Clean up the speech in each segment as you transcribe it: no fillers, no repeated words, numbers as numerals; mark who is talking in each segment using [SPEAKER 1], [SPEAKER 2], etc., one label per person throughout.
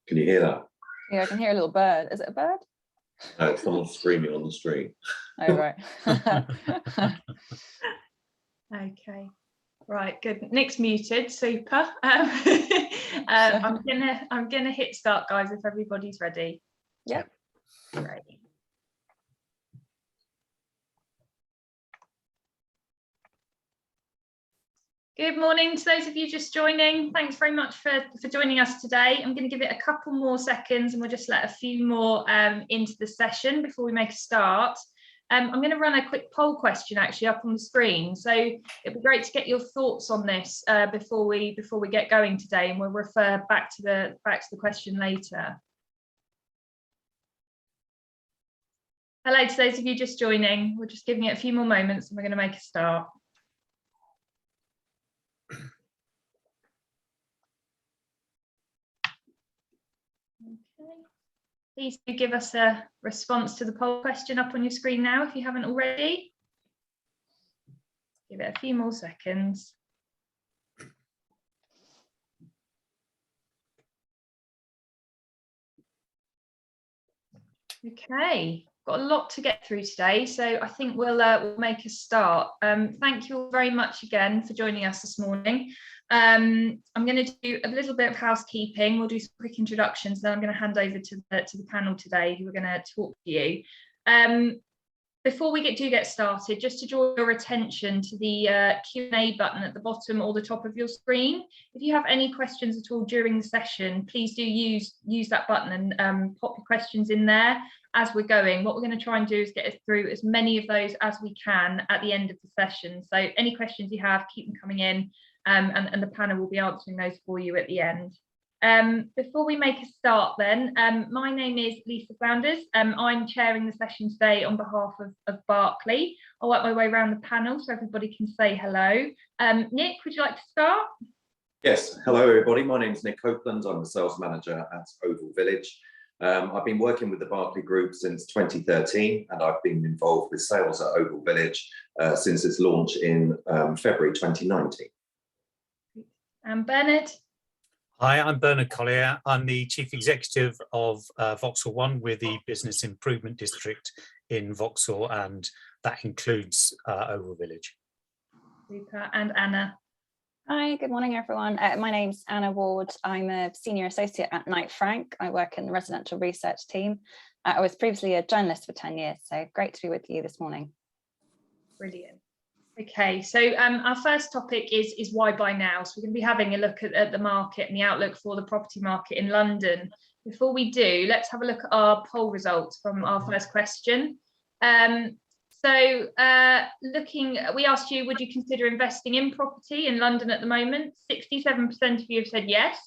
[SPEAKER 1] Can you hear that?
[SPEAKER 2] Yeah, I can hear a little bird. Is it a bird?
[SPEAKER 1] No, it's someone screaming on the street.
[SPEAKER 2] Oh, right.
[SPEAKER 3] Okay, right, good. Nick's muted, super. I'm gonna hit start, guys, if everybody's ready.
[SPEAKER 2] Yeah.
[SPEAKER 3] Great. Good morning to those of you just joining. Thanks very much for joining us today. I'm going to give it a couple more seconds and we'll just let a few more into the session before we make a start. I'm going to run a quick poll question actually up on the screen. So it'd be great to get your thoughts on this before we get going today, and we'll refer back to the question later. Hello to those of you just joining. We're just giving it a few more moments and we're going to make a start. Please do give us a response to the poll question up on your screen now if you haven't already. Give it a few more seconds. Okay, got a lot to get through today, so I think we'll make a start. Thank you all very much again for joining us this morning. I'm going to do a little bit of housekeeping. We'll do some quick introductions, then I'm going to hand over to the panel today who are going to talk to you. Before we get started, just to draw your attention to the Q&A button at the bottom or the top of your screen. If you have any questions at all during the session, please do use that button and pop your questions in there as we're going. What we're going to try and do is get us through as many of those as we can at the end of the session. So any questions you have, keep them coming in. And the panel will be answering those for you at the end. Before we make a start then, my name is Lisa Flounders. I'm chairing the session today on behalf of Berkeley. I'll work my way around the panel so everybody can say hello. Nick, would you like to start?
[SPEAKER 1] Yes, hello everybody. My name is Nick Copeland. I'm the sales manager at Oval Village. I've been working with the Berkeley Group since 2013, and I've been involved with sales at Oval Village since its launch in February 2019.
[SPEAKER 3] And Bernard?
[SPEAKER 4] Hi, I'm Bernard Collier. I'm the Chief Executive of Vauxhall One. We're the Business Improvement District in Vauxhall, and that includes Oval Village.
[SPEAKER 3] Super. And Anna?
[SPEAKER 2] Hi, good morning, everyone. My name's Anna Ward. I'm a Senior Associate at Knight Frank. I work in the Residential Research team. I was previously a journalist for 10 years, so great to be with you this morning.
[SPEAKER 3] Brilliant. Okay, so our first topic is why buy now. So we're going to be having a look at the market and the outlook for the property market in London. Before we do, let's have a look at our poll results from our first question. We asked you, would you consider investing in property in London at the moment? 67% of you have said yes,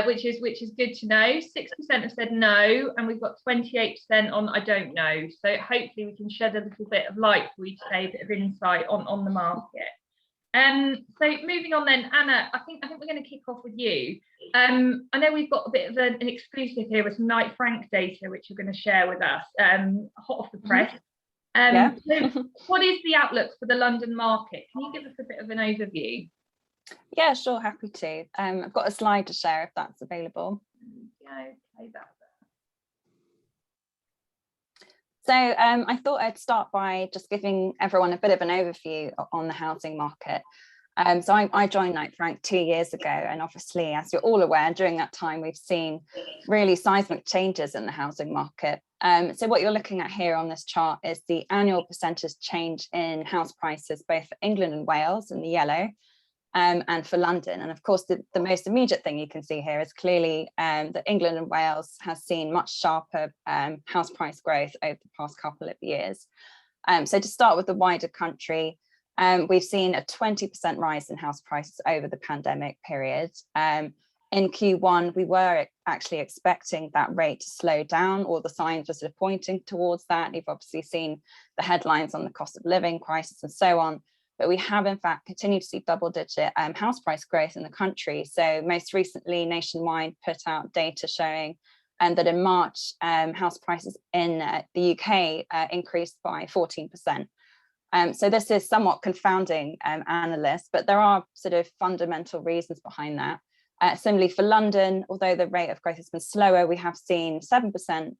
[SPEAKER 3] which is good to know. 60% have said no, and we've got 28% on I don't know. So hopefully we can shed a little bit of light for you today, a bit of insight on the market. So moving on then, Anna, I think we're going to kick off with you. I know we've got a bit of an exclusive here with some Knight Frank data, which you're going to share with us, hot off the press.
[SPEAKER 2] Yeah.
[SPEAKER 3] So what is the outlook for the London market? Can you give us a bit of an overview?
[SPEAKER 2] Yeah, sure, happy to. I've got a slide to share if that's available.
[SPEAKER 3] Yeah, okay, that's
[SPEAKER 2] So I thought I'd start by just giving everyone a bit of an overview on the housing market. So I joined Knight Frank 2 years ago, and obviously, as you're all aware, during that time, we've seen really seismic changes in the housing market. So what you're looking at here on this chart is the annual percentage change in house prices, both for England and Wales in the yellow, and for London. And of course, the most immediate thing you can see here is clearly that England and Wales has seen much sharper house price growth over the past couple of years. So to start with the wider country, we've seen a 20% rise in house prices over the pandemic period. In Q1, we were actually expecting that rate to slow down, or the signs were sort of pointing towards that. You've obviously seen the headlines on the cost of living crisis and so on. But we have, in fact, continued to see double-digit house price growth in the country. So most recently, Nationwide put out data showing that in March, house prices in the UK increased by 14%. So this is somewhat confounding analysts, but there are sort of fundamental reasons behind that. Similarly for London, although the rate of growth has been slower, we have seen a 7%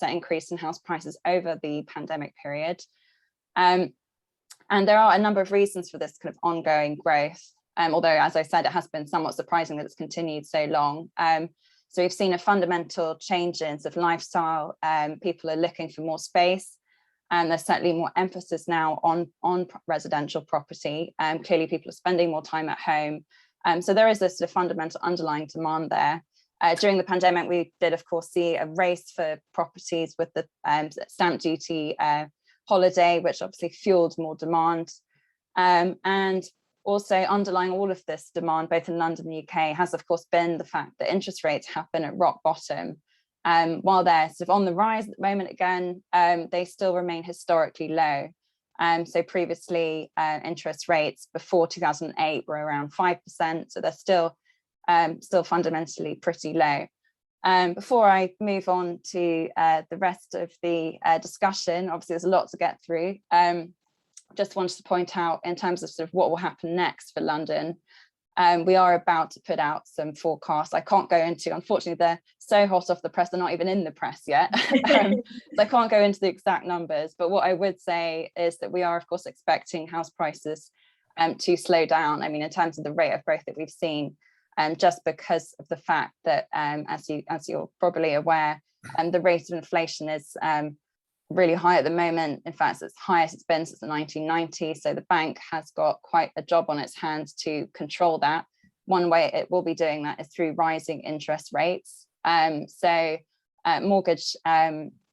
[SPEAKER 2] increase in house prices over the pandemic period. And there are a number of reasons for this kind of ongoing growth, although, as I said, it has been somewhat surprising that it's continued so long. So we've seen a fundamental change in sort of lifestyle. People are looking for more space, and there's certainly more emphasis now on residential property. Clearly, people are spending more time at home. So there is this sort of fundamental underlying demand there. During the pandemic, we did, of course, see a race for properties with the stamp duty holiday, which obviously fueled more demand. And also underlying all of this demand, both in London and the UK, has, of course, been the fact that interest rates have been at rock bottom. While they're sort of on the rise at the moment again, they still remain historically low. So previously, interest rates before 2008 were around 5%, so they're still fundamentally pretty low. Before I move on to the rest of the discussion, obviously there's a lot to get through. Just wanted to point out in terms of sort of what will happen next for London. We are about to put out some forecasts. I can't go into, unfortunately, they're so hot off the press, they're not even in the press yet. So I can't go into the exact numbers, but what I would say is that we are, of course, expecting house prices to slow down. I mean, in terms of the rate of growth that we've seen, just because of the fact that, as you're probably aware, the rate of inflation is really high at the moment. In fact, it's the highest it's been since the 1990s. So the bank has got quite a job on its hands to control that. One way it will be doing that is through rising interest rates. So mortgage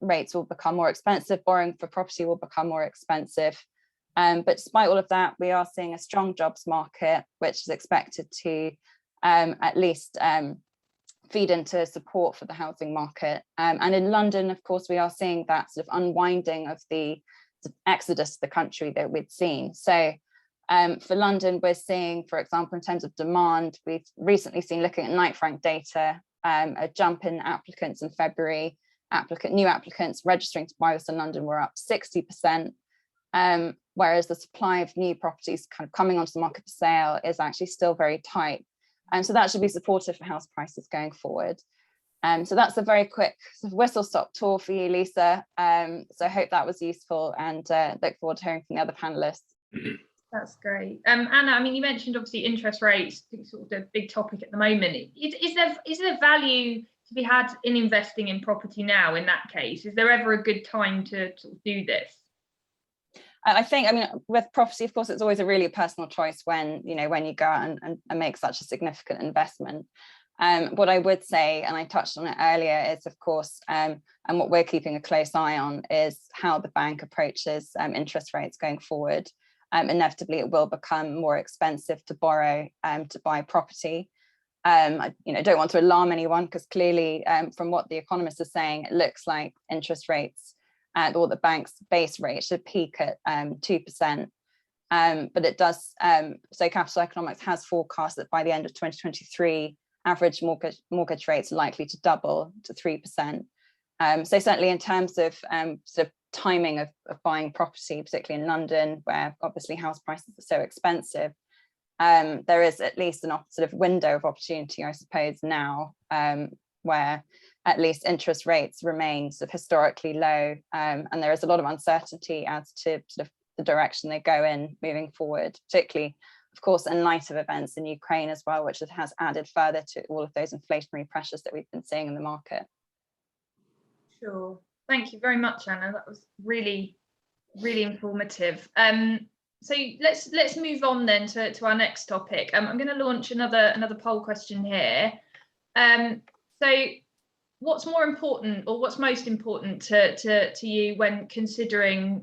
[SPEAKER 2] rates will become more expensive, borrowing for property will become more expensive. But despite all of that, we are seeing a strong jobs market, which is expected to at least feed into support for the housing market. And in London, of course, we are seeing that sort of unwinding of the exodus to the country that we'd seen. So for London, we're seeing, for example, in terms of demand, we've recently seen, looking at Knight Frank data, a jump in applicants in February. New applicants registering to buy this in London were up 60%, whereas the supply of new properties kind of coming onto the market for sale is actually still very tight. So that should be supportive for house prices going forward. So that's a very quick sort of whistle-stop tour for you, Lisa. So I hope that was useful, and look forward to hearing from the other panelists.
[SPEAKER 3] That's great. Anna, I mean, you mentioned obviously interest rates, sort of the big topic at the moment. Is there value to be had in investing in property now in that case? Is there ever a good time to sort of do this?
[SPEAKER 2] I think, I mean, with property, of course, it's always a really personal choice when you go out and make such a significant investment. What I would say, and I touched on it earlier, is, of course, and what we're keeping a close eye on is how the bank approaches interest rates going forward. Inevitably, it will become more expensive to borrow to buy property. I don't want to alarm anyone, because clearly, from what the economists are saying, it looks like interest rates or the bank's base rate should peak at 2%. But it does, so Capital Economics has forecast that by the end of 2023, average mortgage rates are likely to double to 3%. So certainly in terms of sort of timing of buying property, particularly in London, where obviously house prices are so expensive, there is at least an sort of window of opportunity, I suppose, now, where at least interest rates remain sort of historically low, and there is a lot of uncertainty as to sort of the direction they go in moving forward, particularly, of course, in light of events in Ukraine as well, which has added further to all of those inflationary pressures that we've been seeing in the market.
[SPEAKER 3] Sure. Thank you very much, Anna. That was really, really informative. So let's move on then to our next topic. I'm going to launch another poll question here. So what's more important, or what's most important to you when considering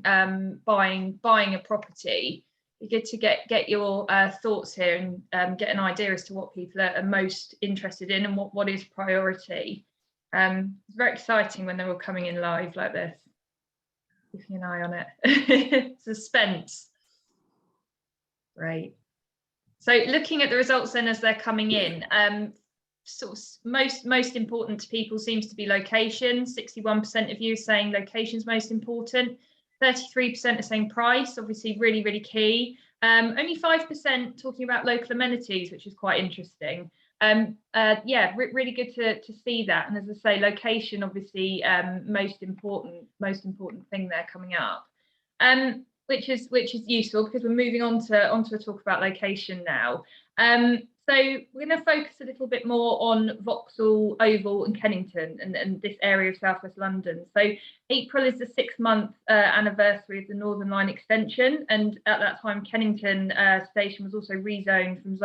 [SPEAKER 3] buying a property? It'd be good to get your thoughts here and get an idea as to what people are most interested in and what is priority. It's very exciting when they're all coming in live like this. Keeping an eye on it. Suspense. Great. So looking at the results then as they're coming in, sort of most important to people seems to be location. 61% of you saying location's most important. 33% are saying price, obviously really, really key. Only 5% talking about local amenities, which is quite interesting. Yeah, really good to see that. And as I say, location obviously most important thing there coming up, which is useful because we're moving on to a talk about location now. So we're going to focus a little bit more on Vauxhall, Oval and Kennington and this area of southwest London. So April is the 6-month anniversary of the Northern Line extension, and at that time Kennington station was also rezoned from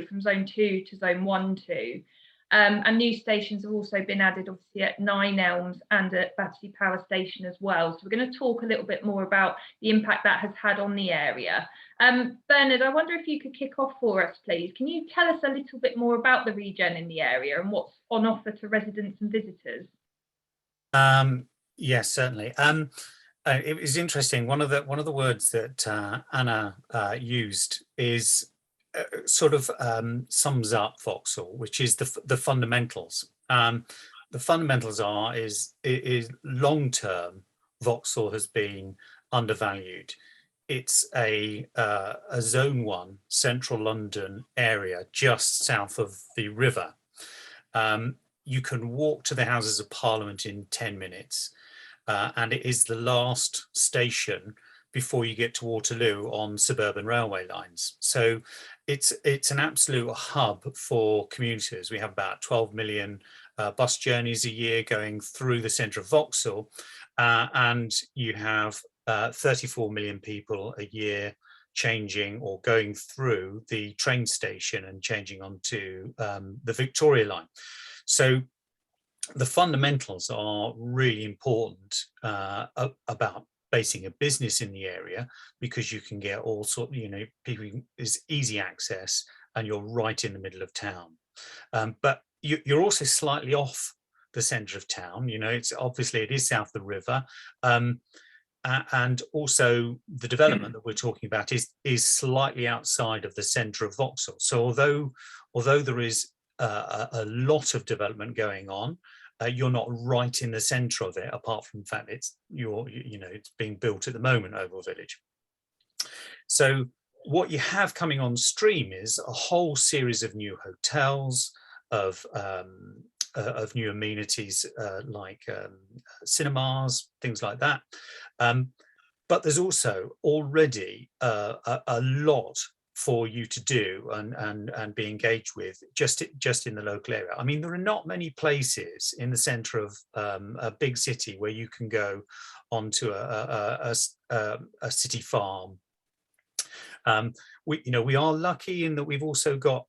[SPEAKER 3] from zone 2 to zone 1-2. And new stations have also been added, obviously, at Nine Elms and at Battersea Power Station as well. So we're going to talk a little bit more about the impact that has had on the area. Bernard, I wonder if you could kick off for us, please. Can you tell us a little bit more about the regen in the area and what's on offer to residents and visitors?
[SPEAKER 4] Yes, certainly. It was interesting. One of the words that Anna used is sort of sums up Vauxhall, which is the fundamentals. The fundamentals is long term. Vauxhall has been undervalued. It's a zone 1 central London area just south of the river. You can walk to the Houses of Parliament in 10 minutes, and it is the last station before you get to Waterloo on suburban railway lines. So it's an absolute hub for commuters. We have about 12 million bus journeys a year going through the centre of Vauxhall, and you have 34 million people a year changing or going through the train station and changing onto the Victoria line. So the fundamentals are really important about basing a business in the area, because you can get all sorts, people, is easy access and you're right in the middle of town. But you're also slightly off the centre of town. It's obviously it is south of the river. And also the development that we're talking about is slightly outside of the centre of Vauxhall. So although there is a lot of development going on, you're not right in the centre of it, apart from the fact it's being built at the moment, Oval Village. So what you have coming on stream is a whole series of new hotels, of new amenities like cinemas, things like that. But there's also already a lot for you to do and be engaged with just in the local area. I mean, there are not many places in the centre of a big city where you can go onto a city farm. We are lucky in that we've also got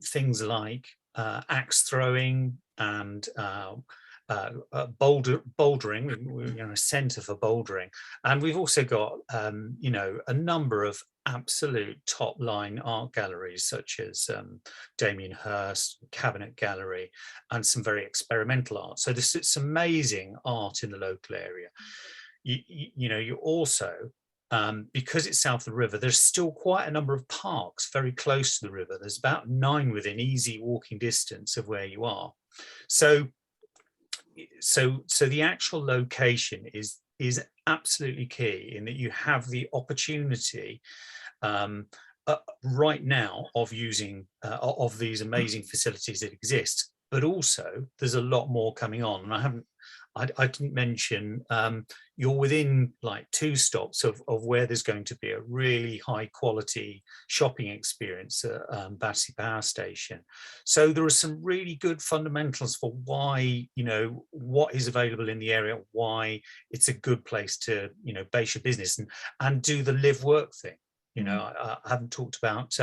[SPEAKER 4] things like axe throwing and bouldering. We're a centre for bouldering, and we've also got a number of absolute top line art galleries such as Damien Hirst Cabinet Gallery, and some very experimental art. So there's some amazing art in the local area. You also because it's south of the river, there's still quite a number of parks very close to the river. There's about 9 within easy walking distance of where you are. So the actual location is absolutely key, in that you have the opportunity right now of using of these amazing facilities that exist, but also there's a lot more coming on. And I didn't mention you're within like 2 stops of where there's going to be a really high quality shopping experience at Battersea Power Station. So there are some really good fundamentals for why, what is available in the area, why it's a good place to, base your business and do the live work thing. I haven't talked about,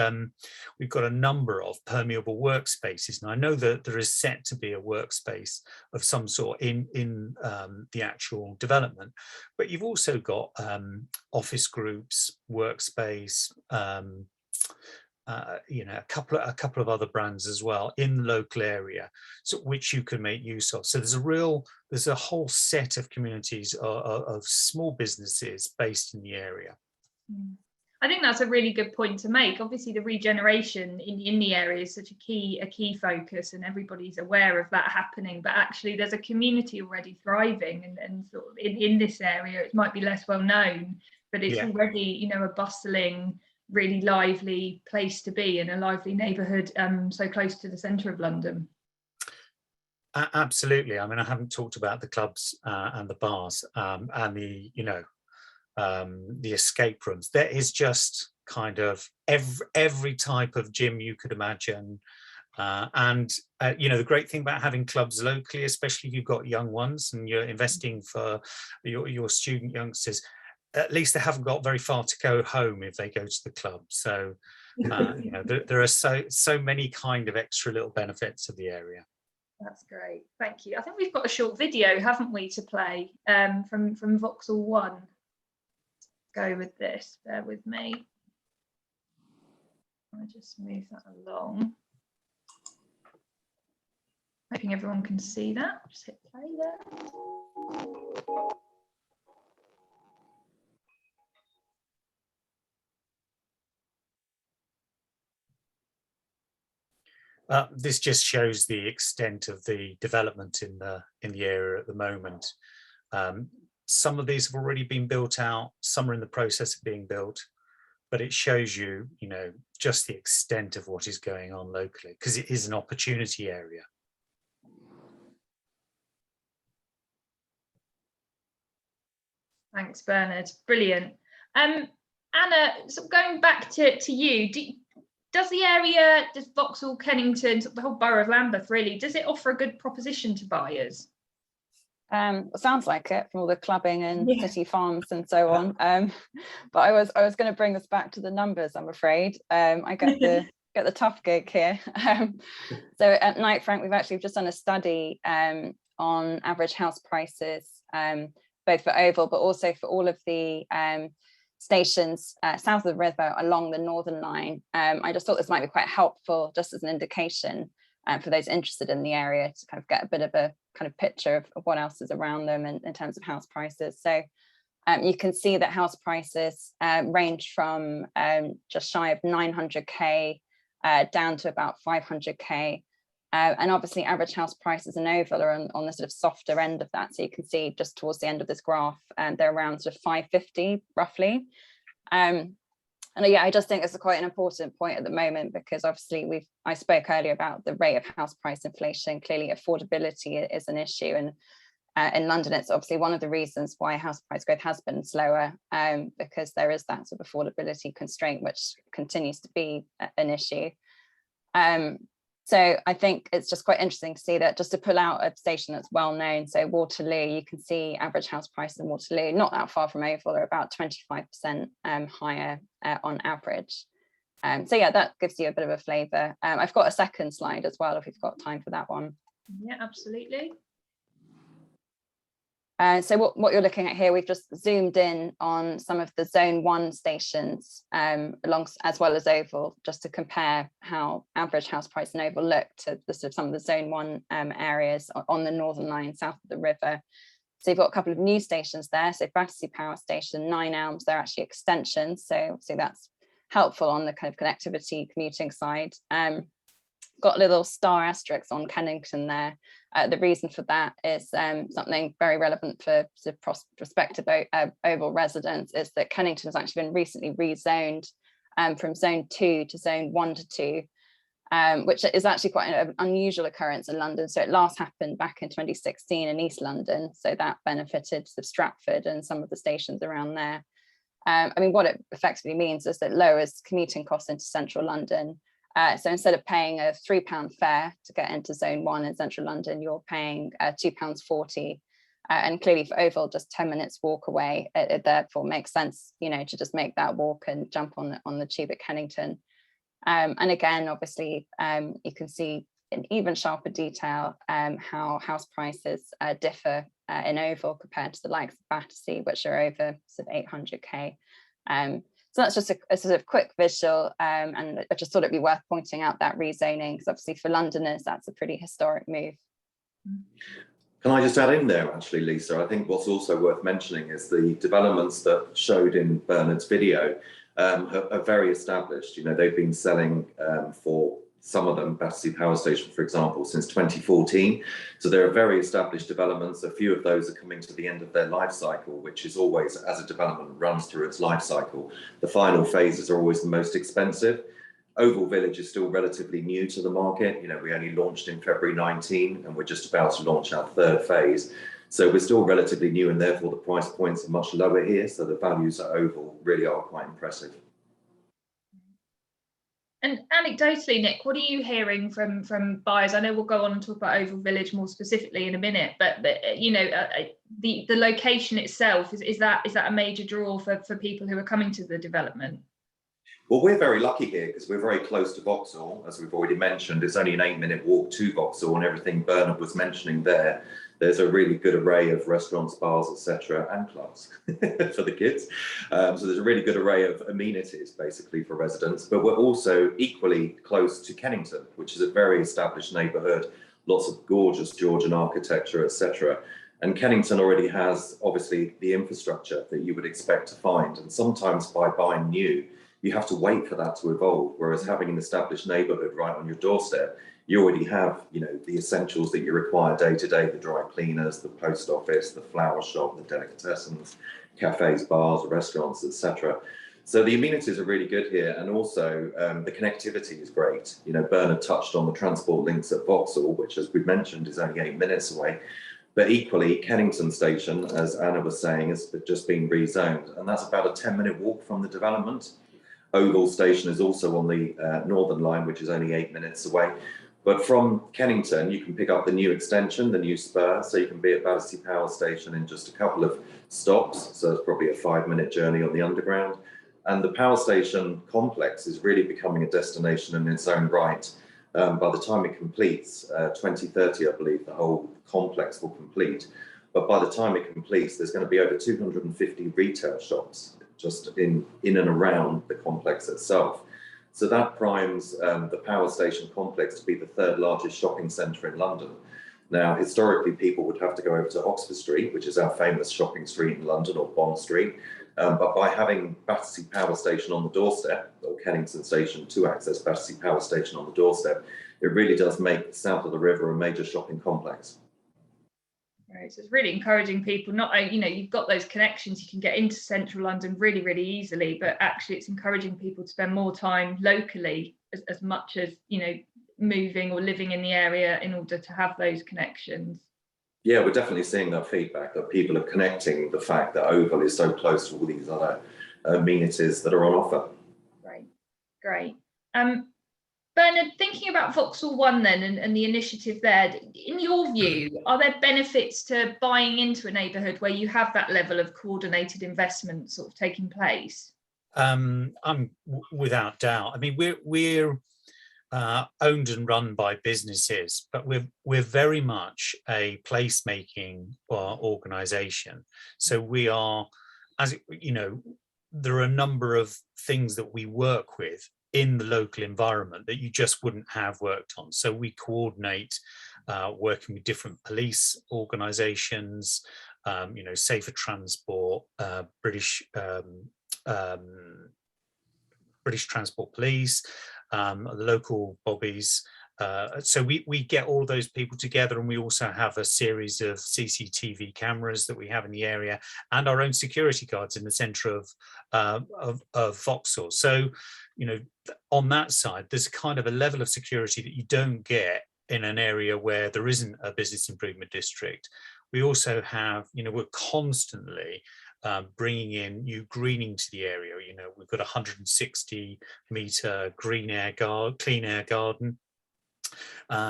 [SPEAKER 4] we've got a number of permeable workspaces, and I know that there is set to be a workspace of some sort in the actual development, but you've also got office groups, workspace, a couple of other brands as well in the local area, so which you can make use of. So there's a whole set of communities of small businesses based in the area.
[SPEAKER 3] I think that's a really good point to make. Obviously, the regeneration in the area is such a key focus, and everybody's aware of that happening. But actually, there's a community already thriving, and sort of in this area, it might be less well known, but it's already, a bustling, really lively place to be, in a lively neighbourhood, so close to the centre of London.
[SPEAKER 4] Absolutely. I mean, I haven't talked about the clubs and the bars and the, you know, the escape rooms. There is just kind of every type of gym you could imagine. You know, the great thing about having clubs locally, especially if you've got young ones and you're investing for your student youngsters, at least they haven't got very far to go home if they go to the club. So, you know, there are so many kind of extra little benefits of the area.
[SPEAKER 3] That's great, thank you. I think we've got a short video, haven't we, to play from Vauxhall One. Go with this, bear with me. I'll just move that along. Hoping everyone can see that. Just hit play there.
[SPEAKER 4] This just shows the extent of the development in the area at the moment. Some of these have already been built out, some are in the process of being built, but it shows you, you know, just the extent of what is going on locally, because it is an opportunity area.
[SPEAKER 3] Thanks, Bernard. Brilliant. Anna, so going back to you, does the area, does Vauxhall, Kennington, the whole borough of Lambeth really, does it offer a good proposition to buyers?
[SPEAKER 2] Sounds like it, from all the clubbing and city farms and so on. But I was going to bring us back to the numbers, I'm afraid. I get the tough gig here. So at Knight Frank, we've actually just done a study on average house prices, both for Oval, but also for all of the stations south of the river along the Northern Line. I just thought this might be quite helpful, just as an indication for those interested in the area, to kind of get a bit of a kind of picture of what else is around them in terms of house prices. So you can see that house prices range from just shy of 900k down to about 500k. And obviously average house prices in Oval are on the sort of softer end of that. So you can see just towards the end of this graph, they're around sort of 550 roughly. And yeah, I just think it's quite an important point at the moment, because obviously I spoke earlier about the rate of house price inflation. Clearly affordability is an issue, and in London it's obviously one of the reasons why house price growth has been slower, because there is that sort of affordability constraint which continues to be an issue. So I think it's just quite interesting to see that, just to pull out a station that's well known. So Waterloo, you can see average house price in Waterloo, not that far from Oval, are about 25% higher on average. So yeah, that gives you a bit of a flavour. I've got a second slide as well, if we've got time for that one.
[SPEAKER 3] Yeah, absolutely.
[SPEAKER 2] So what you're looking at here, we've just zoomed in on some of the Zone 1 stations as well as Oval, just to compare how average house price in Oval looked to some of the Zone 1 areas on the Northern Line south of the river. So you've got a couple of new stations there. So Battersea Power Station, 9 Elms, they're actually extensions. So that's helpful on the kind of connectivity commuting side. Got a little star asterisk on Kennington there. The reason for that is something very relevant for prospective Oval residents, is that Kennington has actually been recently rezoned from Zone 2 to Zone 1 to 2, which is actually quite an unusual occurrence in London. So it last happened back in 2016 in East London. So that benefited Stratford and some of the stations around there. I mean, what it effectively means is that it lowers commuting costs into central London. So instead of paying a £3 fare to get into Zone 1 in central London, you're paying £2.40. And clearly for Oval, just 10 minutes walk away, it therefore makes sense, you know, to just make that walk and jump on the tube at Kennington. And again, obviously, you can see in even sharper detail how house prices differ in Oval compared to the likes of Battersea, which are over sort of 800k. So that's just a sort of quick visual, and I just thought it'd be worth pointing out that rezoning, because obviously for Londoners, that's a pretty historic move.
[SPEAKER 1] Can I just add in there, actually, Lisa? I think what's also worth mentioning is the developments that showed in Bernard's video are very established. You know, they've been selling for some of them, Battersea Power Station, for example, since 2014. So there are very established developments. A few of those are coming to the end of their life cycle, which is always, as a development runs through its life cycle, the final phases are always the most expensive. Oval Village is still relatively new to the market. You know, we only launched in February 19, and we're just about to launch our third phase. So we're still relatively new, and therefore the price points are much lower here. So the values at Oval really are quite impressive.
[SPEAKER 3] And anecdotally, Nick, what are you hearing from buyers? I know we'll go on and talk about Oval Village more specifically in a minute, but you know, the location itself, is that a major draw for people who are coming to the development?
[SPEAKER 1] Well, we're very lucky here because we're very close to Vauxhall, as we've already mentioned. It's only an 8-minute walk to Vauxhall, and everything Bernard was mentioning there. There's a really good array of restaurants, bars, etc., and clubs for the kids. So there's a really good array of amenities, basically, for residents. But we're also equally close to Kennington, which is a very established neighbourhood, lots of gorgeous Georgian architecture, etc. And Kennington already has, obviously, the infrastructure that you would expect to find. And sometimes by buying new, you have to wait for that to evolve. Whereas having an established neighbourhood right on your doorstep, you already have, you know, the essentials that you require day to day: the dry cleaners, the post office, the flower shop, the delicatessens, cafes, bars, restaurants, etc. So the amenities are really good here, and also the connectivity is great. You know, Bernard touched on the transport links at Vauxhall, which, as we mentioned, is only 8 minutes away. But equally, Kennington Station, as Anna was saying, has just been rezoned, and that's about a 10-minute walk from the development. Oval Station is also on the Northern Line, which is only 8 minutes away. But from Kennington, you can pick up the new extension, the new spur, so you can be at Battersea Power Station in just a couple of stops. So it's probably a 5-minute journey on the underground. And the power station complex is really becoming a destination in its own right. By the time it completes, 2030, I believe, the whole complex will complete. But by the time it completes, there's going to be over 250 retail shops just in and around the complex itself. So that primes the power station complex to be the 3rd largest shopping centre in London. Now, historically, people would have to go over to Oxford Street, which is our famous shopping street in London, or Bond Street. But by having Battersea Power Station on the doorstep, or Kennington Station to access Battersea Power Station on the doorstep, it really does make south of the river a major shopping complex.
[SPEAKER 3] Right, so it's really encouraging people, not, you know, you've got those connections, you can get into central London really, really easily, but actually it's encouraging people to spend more time locally as much as, you know, moving or living in the area in order to have those connections. Yeah,
[SPEAKER 1] we're definitely seeing that feedback, that people are connecting the fact that Oval is so close to all these other amenities that are on offer.
[SPEAKER 3] Great. Bernard, thinking about Vauxhall One then and the initiative there, in your view, are there benefits to buying into a neighbourhood where you have that level of coordinated investment sort of taking place?
[SPEAKER 4] Without doubt. I mean, we're owned and run by businesses, but we're very much a placemaking organisation. So we are, as you know, there are a number of things that we work with in the local environment that you just wouldn't have worked on. So we coordinate working with different police organisations, you know, Safer Transport, British Transport Police, the local bobbies. So we get all those people together, and we also have a series of CCTV cameras that we have in the area, and our own security guards in the centre of Vauxhall. So, you know, on that side, there's kind of a level of security that you don't get in an area where there isn't a business improvement district. We also have, you know, we're constantly bringing in new greening to the area. You know, we've got a 160-metre clean air garden.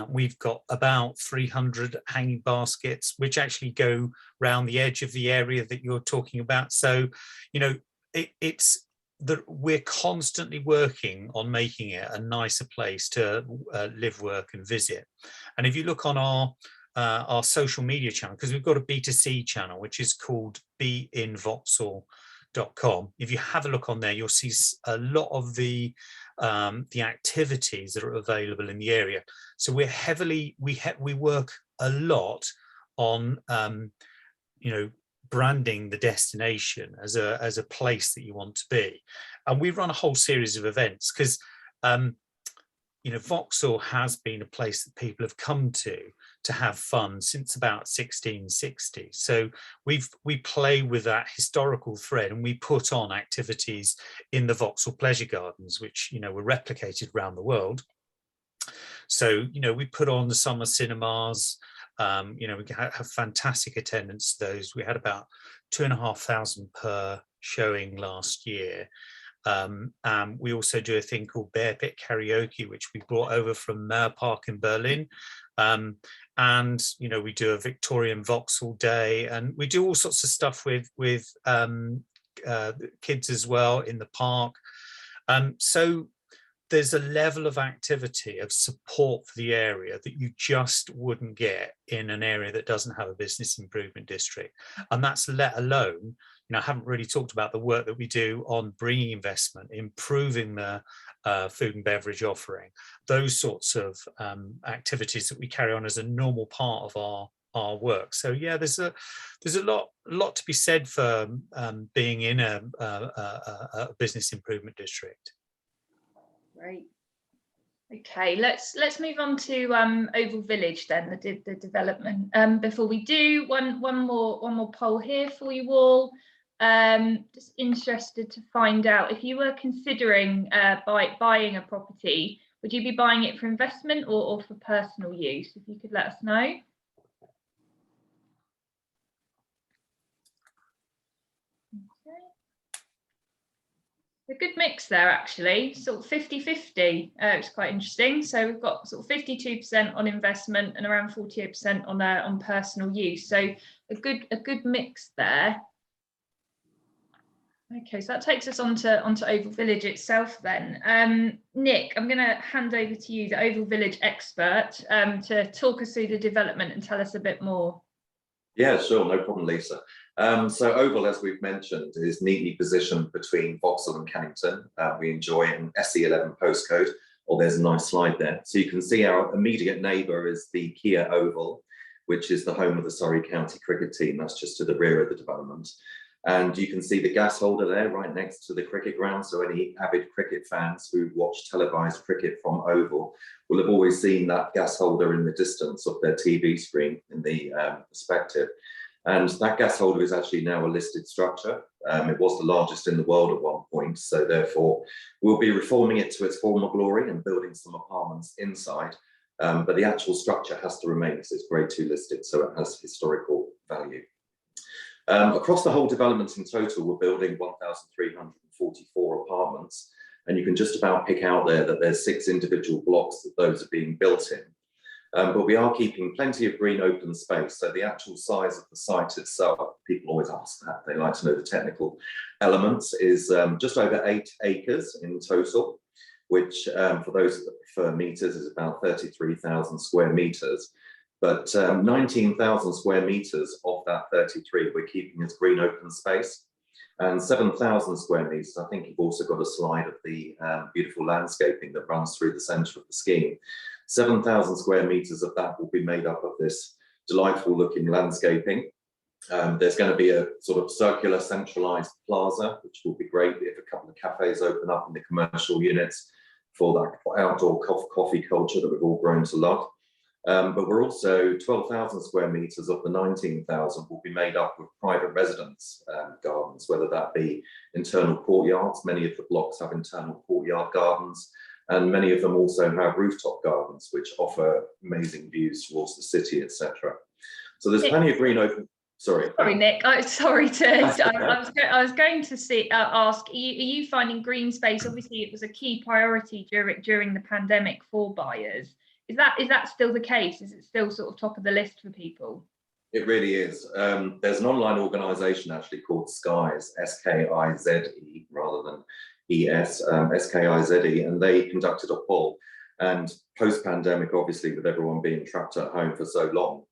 [SPEAKER 4] We've got about 300 hanging baskets, which actually go round the edge of the area that you're talking about. So, you know, it's that we're constantly working on making it a nicer place to live, work and visit. And if you look on our social media channel, because we've got a B2C channel, which is called beinvauxhall.com. If you have a look on there, you'll see a lot of the activities that are available in the area. So we're heavily, we work a lot on, you know, branding the destination as a place that you want to be. And we run a whole series of events because Vauxhall has been a place that people have come to have fun since about 1660. So we play with that historical thread, and we put on activities in the Vauxhall Pleasure Gardens, which were replicated around the world. So we put on the summer cinemas. We have fantastic attendance to those. We had about 2,500 per showing last year. We also do a thing called Bear Pit Karaoke, which we brought over from Park in Berlin. We do a Victorian Vauxhall Day, and we do all sorts of stuff with kids as well in the park. So there's a level of activity, of support for the area that you just wouldn't get in an area that doesn't have a business improvement district. And that's let alone, I haven't really talked about the work that we do on bringing investment, improving the food and beverage offering, those sorts of activities that we carry on as a normal part of our work. So yeah, there's a lot to be said for being in a business improvement district.
[SPEAKER 3] Great. Okay, let's move on to Oval Village then, the development. Before we do, one more poll here for you all. Just interested to find out, if you were considering buying a property, would you be buying it for investment or for personal use? If you could let us know. A good mix there, actually, sort of 50-50. It's quite interesting. So we've got sort of 52% on investment and around 48% on personal use. So a good mix there. Okay, so that takes us onto Oval Village itself then. Nick, I'm going to hand over to you, the Oval Village expert, to talk us through the development and tell us a bit more.
[SPEAKER 1] Yeah, sure, no problem, Lisa. So Oval, as we've mentioned, is neatly positioned between Vauxhall and Kennington. We enjoy an SE11 postcode, or there's a nice slide there. So you can see our immediate neighbour is the Kia Oval, which is the home of the Surrey County cricket team. That's just to the rear of the development. And you can see the gas holder there right next to the cricket ground. So any avid cricket fans who watch televised cricket from Oval will have always seen that gas holder in the distance of their TV screen in the perspective. And that gas holder is actually now a listed structure. It was the largest in the world at one point. So therefore, we'll be reforming it to its former glory and building some apartments inside. But the actual structure has to remain because it's grade 2 listed, so it has historical value. Across the whole development in total, we're building 1,344 apartments, and you can just about pick out there that there's 6 individual blocks that those are being built in. But we are keeping plenty of green open space, so the actual size of the site itself, people always ask that, they like to know the technical elements, is just over 8 acres in total, which for those that prefer meters is about 33,000 square meters. But 19,000 square meters of that 33 we're keeping as green open space, and 7,000 square meters. I think you've also got a slide of the beautiful landscaping that runs through the centre of the scheme. 7,000 square meters of that will be made up of this delightful looking landscaping. There's going to be a sort of circular centralised plaza, which will be great if a couple of cafes open up in the commercial units for that outdoor coffee culture that we've all grown to love. But we're also 12,000 square meters of the 19,000 will be made up of private residence gardens, whether that be internal courtyards. Many of the blocks have internal courtyard gardens, and many of them also have rooftop gardens, which offer amazing views towards the city, etc. So there's plenty of green open. Sorry,
[SPEAKER 3] Nick. I was going to ask, are you finding green space? Obviously, it was a key priority during the pandemic for buyers. Is that still the case? Is it still sort of top of the list for people?
[SPEAKER 1] It really is. There's an online organisation actually called Skies, S-K-I-Z-E rather than E-S, S-K-I-Z-E, and they conducted a poll. And post-pandemic, obviously, with everyone being trapped at home for so long,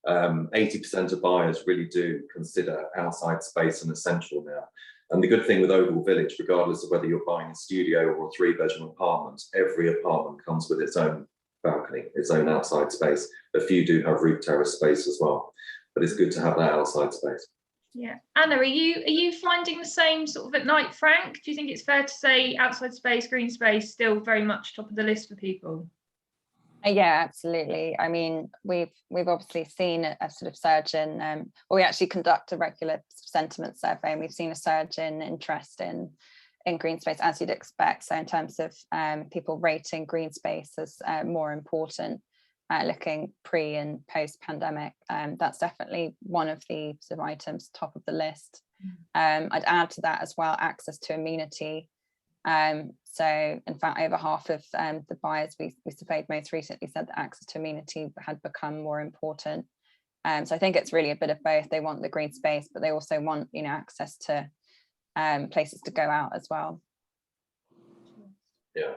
[SPEAKER 1] 80% of buyers really do consider outside space an essential now. And the good thing with Oval Village, regardless of whether you're buying a studio or a 3-bedroom apartment, every apartment comes with its own balcony, its own outside space. A few do have roof terrace space as well, but it's good to have that outside space.
[SPEAKER 3] Yeah, Anna, are you finding the same sort of at night, Frank? Do you think it's fair to say outside space, green space, still very much top of the list for people?
[SPEAKER 2] Yeah, absolutely. I mean, we've obviously seen a sort of surge in, we actually conduct a regular sentiment survey, and we've seen a surge in interest in green space, as you'd expect. So in terms of people rating green space as more important, looking pre and post pandemic, that's definitely one of the sort of items top of the list. I'd add to that as well access to amenity. So in fact, over half of the buyers we surveyed most recently said that access to amenity had become more important. So I think it's really a bit of both. They want the green space, but they also want, you know, access to places to go out as well.
[SPEAKER 1] Yeah.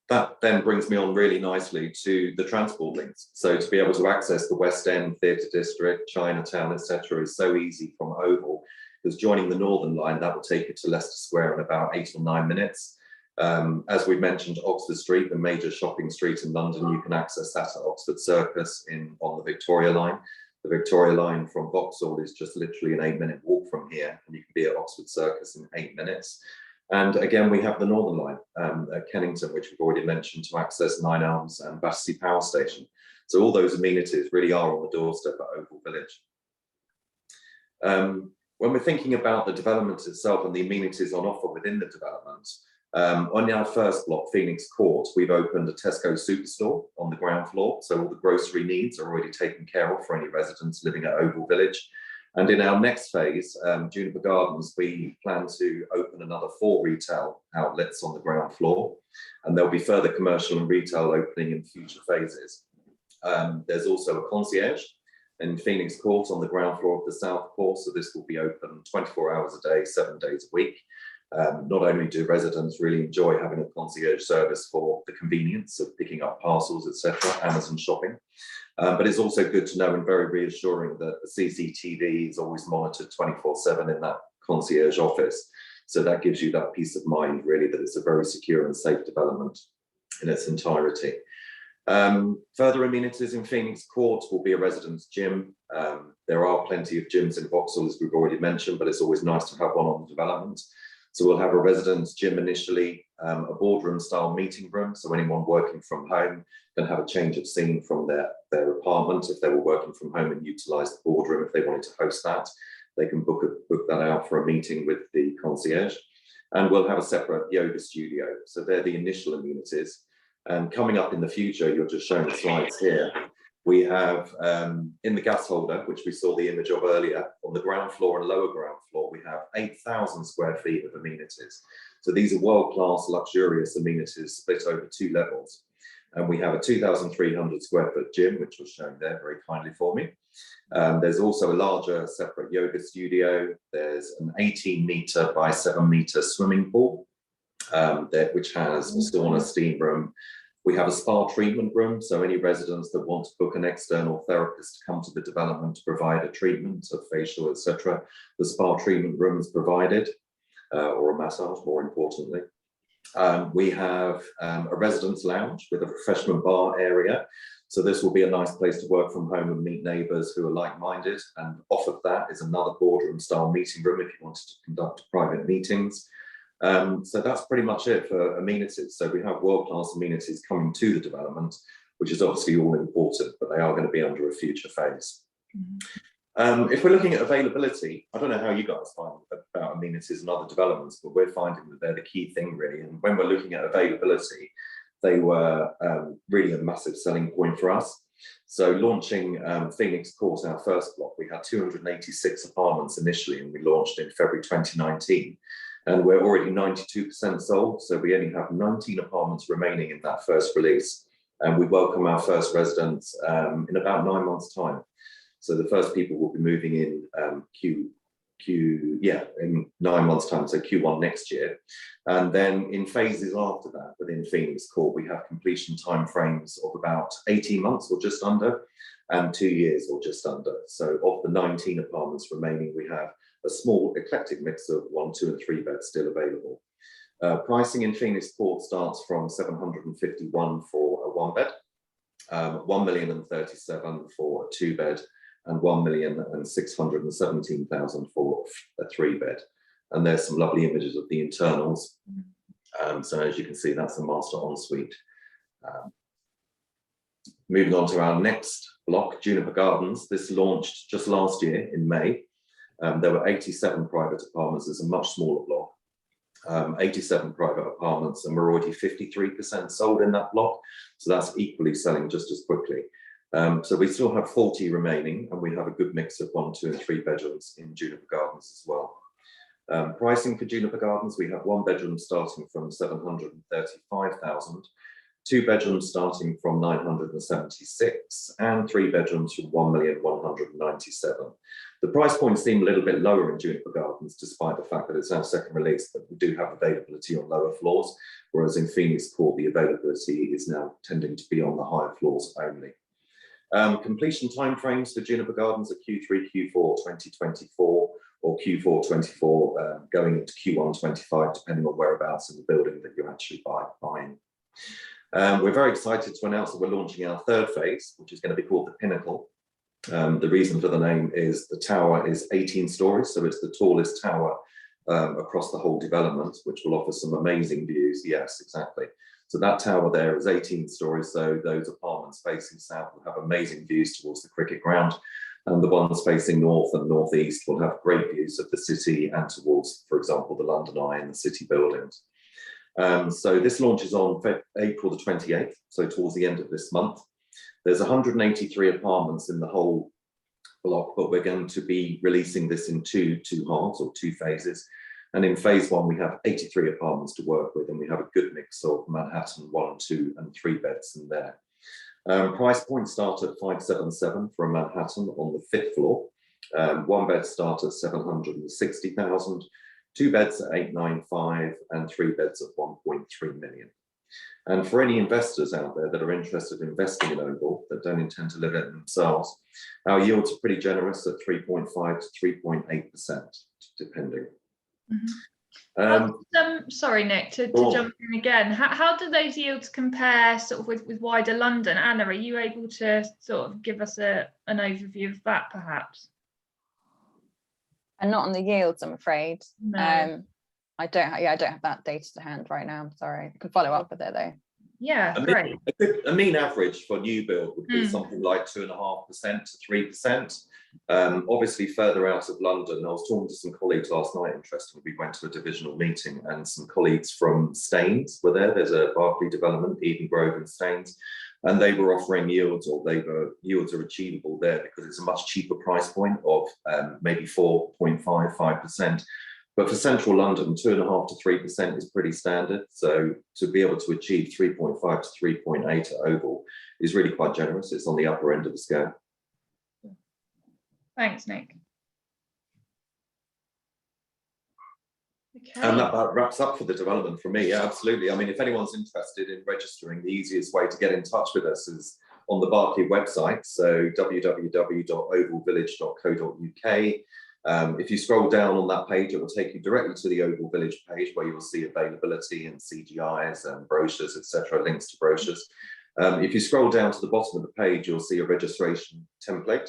[SPEAKER 1] That then brings me on really nicely to the transport links. So to be able to access the West End, Theatre District, Chinatown, etc., is so easy from Oval, because joining the Northern Line, that will take you to Leicester Square in about 8 or 9 minutes. As we mentioned, Oxford Street, the major shopping street in London, you can access that at Oxford Circus on the Victoria Line. The Victoria Line from Vauxhall is just literally an 8-minute walk from here, and you can be at Oxford Circus in 8 minutes. And again, we have the Northern Line at Kennington, which we've already mentioned, to access Nine Elms and Battersea Power Station. So all those amenities really are on the doorstep at Oval Village. When we're thinking about the development itself and the amenities on offer within the development, on our first block, Phoenix Court, we've opened a Tesco superstore on the ground floor. So all the grocery needs are already taken care of for any residents living at Oval Village. And in our next phase, Juniper Gardens, we plan to open another 4 retail outlets on the ground floor, and there'll be further commercial and retail opening in future phases. There's also a concierge in Phoenix Court on the ground floor of the South Core, so this will be open 24 hours a day, 7 days a week. Not only do residents really enjoy having a concierge service for the convenience of picking up parcels, etc., Amazon shopping, but it's also good to know and very reassuring that the CCTV is always monitored 24/7 in that concierge office. So that gives you that peace of mind, really, that it's a very secure and safe development in its entirety. Further amenities in Phoenix Court will be a residence gym. There are plenty of gyms in Vauxhall, as we've already mentioned, but it's always nice to have one on the development. So we'll have a residence gym initially, a boardroom style meeting room. So anyone working from home can have a change of scene from their apartment. If they were working from home and utilize the boardroom, if they wanted to host that, they can book that out for a meeting with the concierge. And we'll have a separate yoga studio. So they're the initial amenities. And coming up in the future, you're just showing the slides here. We have in the gas holder, which we saw the image of earlier, on the ground floor and lower ground floor, we have 8,000 square feet of amenities. So these are world-class, luxurious amenities split over 2 levels. And we have a 2,300 square foot gym, which was shown there very kindly for me. There's also a larger separate yoga studio. There's an 18-meter by 7-meter swimming pool, which has a sauna, steam room. We have a spa treatment room, so any residents that want to book an external therapist to come to the development to provide a treatment, a facial, etc., the spa treatment room is provided, or a massage, more importantly. We have a residence lounge with a refreshment bar area. So this will be a nice place to work from home and meet neighbours who are like-minded. And off of that is another boardroom style meeting room if you wanted to conduct private meetings. So that's pretty much it for amenities. So we have world-class amenities coming to the development, which is obviously all important, but they are going to be under a future phase. If we're looking at availability, I don't know how you guys find about amenities and other developments, but we're finding that they're the key thing, really. And when we're looking at availability, they were really a massive selling point for us. So launching Phoenix Court, our first block, we had 286 apartments initially, and we launched in February 2019. And we're already 92% sold, so we only have 19 apartments remaining in that first release. And we welcome our first residents in about 9 months' time. So the first people will be moving in in 9 months' time, so Q1 next year. And then in phases after that, within Phoenix Court, we have completion timeframes of about 18 months or just under, and 2 years or just under. So of the 19 apartments remaining, we have a small eclectic mix of 1, 2, and 3 beds still available. Pricing in Phoenix Court starts from 751 for a 1 bed, 1,037,000 for a 2 bed, and 1,617,000 for a 3-bed. And there's some lovely images of the internals. So as you can see, that's a master ensuite. Moving on to our next block, Juniper Gardens. This launched just last year in May. There were 87 private apartments. It's a much smaller block. 87 private apartments, and we're already 53% sold in that block. So that's equally selling just as quickly. So we still have 40 remaining, and we have a good mix of 1, 2 and 3 bedrooms in Juniper Gardens as well. Pricing for Juniper Gardens, we have 1 bedroom starting from 735,000, 2 bedrooms starting from 976, and 3 bedrooms from 1,197,000. The price points seem a little bit lower in Juniper Gardens, despite the fact that it's our second release, but we do have availability on lower floors, whereas in Phoenix Court, the availability is now tending to be on the higher floors only. Completion timeframes for Juniper Gardens are Q3, Q4 2024, or Q4 24 going into Q1 25, depending on whereabouts in the building that you're actually buying. We're very excited to announce that we're launching our 3rd phase, which is going to be called the Pinnacle. The reason for the name is the tower is 18 stories, so it's the tallest tower across the whole development, which will offer some amazing views. Yes, exactly. So that tower there is 18 stories, so those apartments facing south will have amazing views towards the cricket ground, and the ones facing north and northeast will have great views of the city and towards, for example, the London Eye and the city buildings. So this launches on April the 28th, so towards the end of this month. There's 183 apartments in the whole block, but we're going to be releasing this in two halves or 2 phases. And in phase 1, we have 83 apartments to work with, and we have a good mix of Manhattan 1, 2 and 3 beds in there. Price points start at 577 for a Manhattan on the 5th floor. 1 bed start at 760,000, 2 beds at 895, and 3 beds at 1.3 million. And for any investors out there that are interested in investing in Oval, that don't intend to live in it themselves, our yields are pretty generous at 3.5 to 3.8%, depending.
[SPEAKER 3] Sorry, Nick, to jump in again. How do those yields compare sort of with wider London? Anna, are you able to sort of give us an overview of that, perhaps?
[SPEAKER 2] And not on the yields, I'm afraid.
[SPEAKER 3] No.
[SPEAKER 2] I don't have that data to hand right now. I'm sorry. I can follow up with it though.
[SPEAKER 3] Yeah, great.
[SPEAKER 1] A mean average for new build would be something like 2.5% to 3%. Obviously, further out of London, I was talking to some colleagues last night, interestingly. We went to a divisional meeting, and some colleagues from Staines were there. There's a Berkeley development, Eden Grove and Staines, and they were offering yields, or yields are achievable there because it's a much cheaper price point of maybe 4.5%, 5%. But for central London, 2.5 to 3% is pretty standard. So to be able to achieve 3.5 to 3.8 at Oval is really quite generous. It's on the upper end of the scale.
[SPEAKER 3] Thanks, Nick. Okay.
[SPEAKER 1] And that wraps up for the development for me. Yeah, absolutely. I mean, if anyone's interested in registering, the easiest way to get in touch with us is on the Berkeley website. So www.ovalvillage.co.uk. If you scroll down on that page, it will take you directly to the Oval Village page, where you will see availability and CGIs and brochures, etc., links to brochures. If you scroll down to the bottom of the page, you'll see a registration template.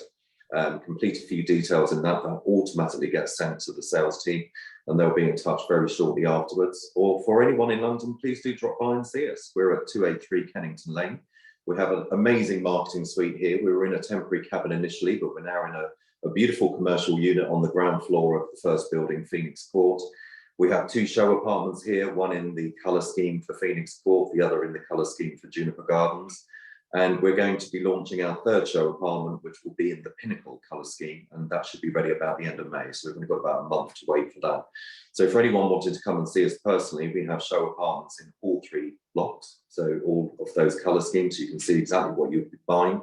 [SPEAKER 1] Complete a few details in that automatically gets sent to the sales team, and they'll be in touch very shortly afterwards. Or for anyone in London, please do drop by and see us. We're at 283 Kennington Lane. We have an amazing marketing suite here. We were in a temporary cabin initially, but we're now in a beautiful commercial unit on the ground floor of the first building, Phoenix Court. We have 2 show apartments here, one in the colour scheme for Phoenix Court, the other in the colour scheme for Juniper Gardens. And we're going to be launching our 3rd show apartment, which will be in the Pinnacle colour scheme, and that should be ready about the end of May. So we've only got about a month to wait for that. So for anyone wanting to come and see us personally, we have show apartments in all 3 blocks. So all of those colour schemes, so you can see exactly what you'll be buying.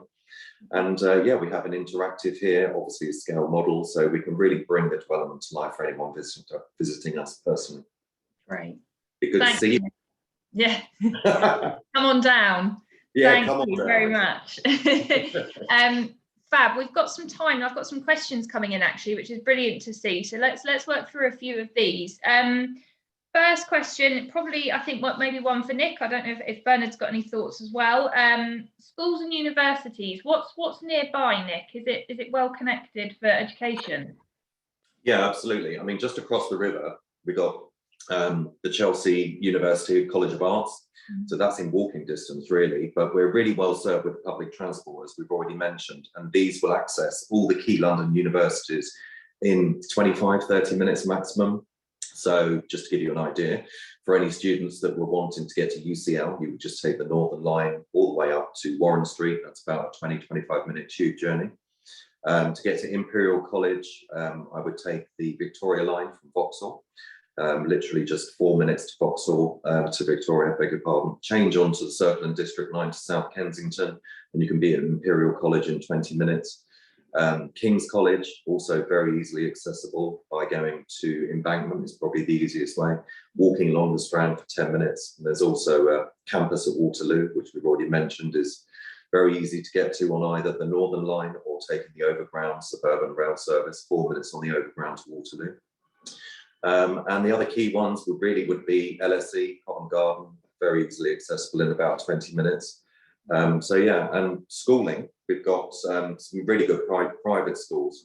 [SPEAKER 1] And yeah, we have an interactive here, obviously a scale model, so we can really bring the development to life for anyone visiting us personally.
[SPEAKER 3] Great.
[SPEAKER 1] Be good to see you.
[SPEAKER 3] Yeah. Come on down.
[SPEAKER 1] Yeah,
[SPEAKER 3] Thank you very much. Fab, we've got some time. I've got some questions coming in actually, which is brilliant to see. So let's work through a few of these. First question, probably, I think, maybe one for Nick. I don't know if Bernard's got any thoughts as well. Schools and universities, what's nearby, Nick? Is it well connected for education?
[SPEAKER 1] Yeah, absolutely. I mean, just across the river, we got the Chelsea University College of Arts. So that's in walking distance, really, but we're really well served with public transport, as we've already mentioned, and these will access all the key London universities in 25, 30 minutes maximum. So just to give you an idea, for any students that were wanting to get to UCL, you would just take the Northern Line all the way up to Warren Street. That's about a 20, 25-minute tube journey. To get to Imperial College, I would take the Victoria line from Vauxhall. Literally just 4 minutes to Vauxhall, to Victoria, beg your pardon. Change onto the Circle and District line to South Kensington, and you can be at Imperial College in 20 minutes. King's College, also very easily accessible by going to Embankment, is probably the easiest way. Walking along the Strand for 10 minutes. And there's also a campus at Waterloo, which we've already mentioned is very easy to get to on either the Northern Line or taking the Overground suburban rail service, 4 minutes on the Overground to Waterloo. And the other key ones would be LSE, Covent Garden, very easily accessible in about 20 minutes. So yeah, and schooling, we've got some really good private schools,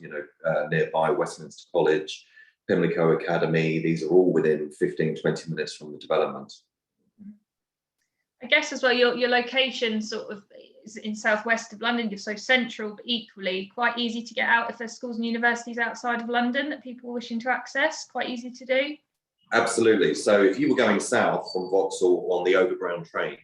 [SPEAKER 1] nearby Westminster College, Pimlico Academy. These are all within 15, 20 minutes from the development.
[SPEAKER 3] I guess as well, your location sort of is in southwest of London. You're so central, but equally quite easy to get out if there's schools and universities outside of London that people are wishing to access. Quite easy to do. Absolutely.
[SPEAKER 1] So if you were going south from Vauxhall on the Overground train,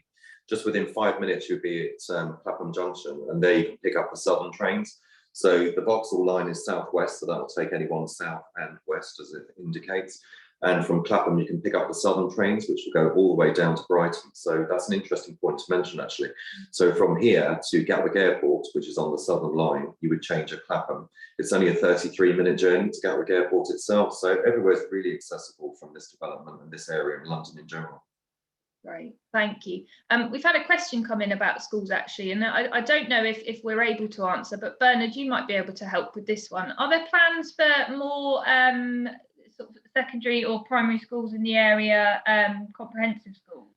[SPEAKER 1] just within 5 minutes you'd be at Clapham Junction, and there you can pick up the southern trains. So the Vauxhall line is southwest, so that will take anyone south and west, as it indicates. And from Clapham, you can pick up the southern trains, which will go all the way down to Brighton. So that's an interesting point to mention, actually. So from here to Gatwick Airport, which is on the southern line, you would change at Clapham. It's only a 33-minute journey to Gatwick Airport itself. So everywhere is really accessible from this development and this area in London in general.
[SPEAKER 3] Great, thank you. We've had a question come in about schools, actually, and I don't know if we're able to answer, but Bernard, you might be able to help with this one. Are there plans for more sort of secondary or primary schools in the area, comprehensive schools?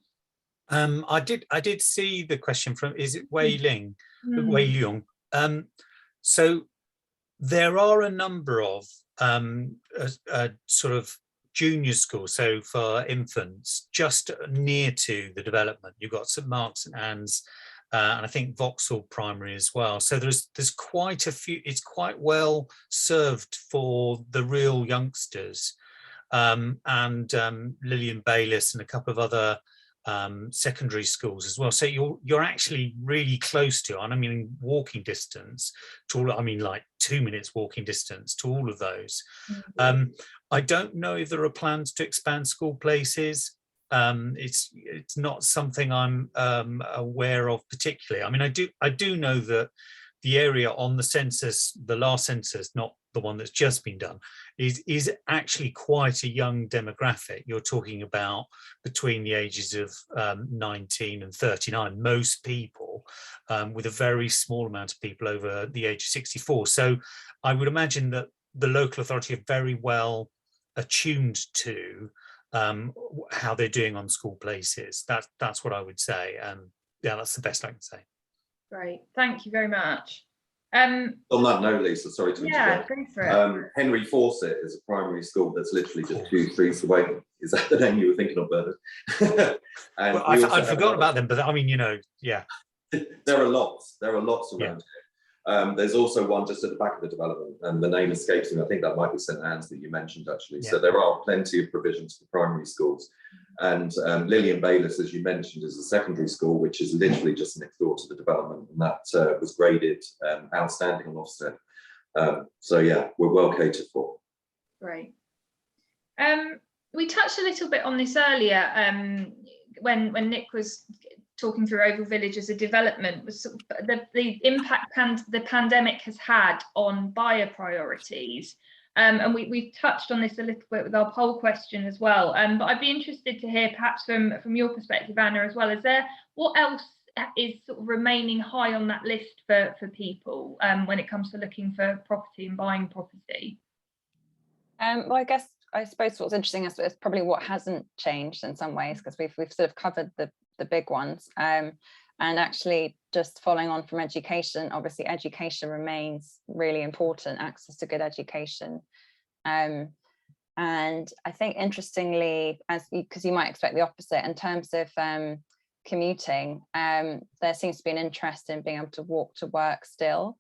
[SPEAKER 4] I did see the question from, is it Wei Ling? Wei Leung. So there are a number of sort of junior schools, so for infants, just near to the development. You've got St Mark's, St Anne's, and I think Vauxhall Primary as well. So there's quite a few. It's quite well served for the real youngsters, and Lillian Bayliss and a couple of other secondary schools as well. So you're actually really close to, and I mean walking distance to all. I mean like 2 minutes walking distance to all of those. I don't know if there are plans to expand school places. It's not something I'm aware of particularly. I mean, I do know that the area on the census, the last census, not the one that's just been done, is actually quite a young demographic. You're talking about between the ages of 19 and 39, most people, with a very small amount of people over the age of 64. So I would imagine that the local authority are very well attuned to how they're doing on school places. That's what I would say. Yeah, that's the best I can say.
[SPEAKER 3] Great, thank you very much.
[SPEAKER 1] On that note, Lisa, sorry to interrupt.
[SPEAKER 3] Go for it.
[SPEAKER 1] Henry Fawcett is a primary schoal that's literally just 2 streets away. Is that the name you were thinking of, Bernard?
[SPEAKER 4] Well, I'd forgotten about them, but I mean, yeah.
[SPEAKER 1] There are lots around here. There's also one just at the back of the development, and the name escapes me. I think that might be St Anne's that you mentioned, actually. Yeah. So there are plenty of provisions for primary schools. And Lillian Bayliss, as you mentioned, is a secondary school, which is literally just next door to the development, and that was graded outstanding on Ofsted. So yeah, we're well catered for.
[SPEAKER 3] Great. We touched a little bit on this earlier when Nick was talking through Oval Village as a development, was sort of the impact the pandemic has had on buyer priorities. And we've touched on this a little bit with our poll question as well. But I'd be interested to hear perhaps from your perspective, Anna, as well. What else is sort of remaining high on that list for people when it comes to looking for property and buying property?
[SPEAKER 2] Well, I guess I suppose what's interesting is probably what hasn't changed in some ways, because we've sort of covered the big ones. And actually, just following on from education, obviously education remains really important, access to good education. And I think, interestingly, because you might expect the opposite in terms of commuting, there seems to be an interest in being able to walk to work still.